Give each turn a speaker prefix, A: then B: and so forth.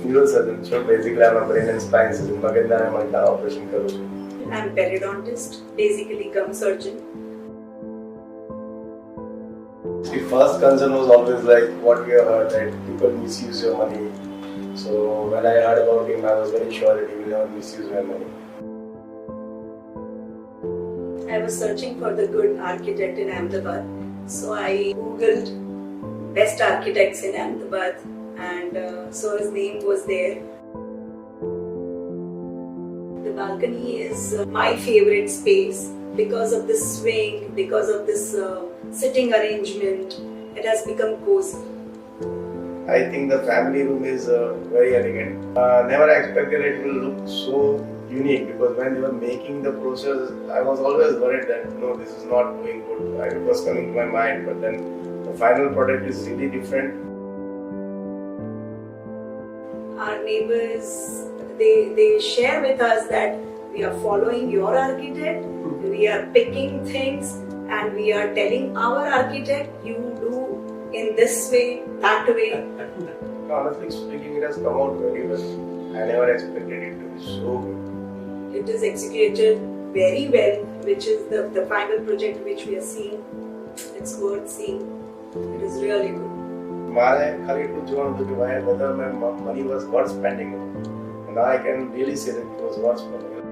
A: neurosurgeon છું. Basically I'm a brain and spine surgeon. મગજના મગજના ઓપરેશન કરું છું.
B: I'm periodontist, basically gum surgeon.
A: The first concern was always like what we have heard, that people misuse your money. So when I heard about him, I was very sure that he will never misuse my money.
B: I was searching for the good architect in Ahmedabad. So I googled best architects in Ahmedabad and so his name was there. The balcony is my favorite space because of this swing, because of this sitting arrangement. It has become cozy.
A: I think the family room is very elegant. Never expected it will look so unique, because when they were making the process, I was always worried that no, this is not going good. It was coming to my mind, but then the final product is really different.
B: Our neighbors, they share with us that we are following your architect, we are picking things and we are telling our architect, you do in this way, that way.
A: Honestly speaking, it has come out very well. I never expected it to be so good.
B: It is executed very well, which is the final project which we are seeing. It's worth seeing. It is really good.
A: મારે ખાલી એટલું જોવાનું હતું કે whether my money was worth spending. And now I can really say that it was worth spending.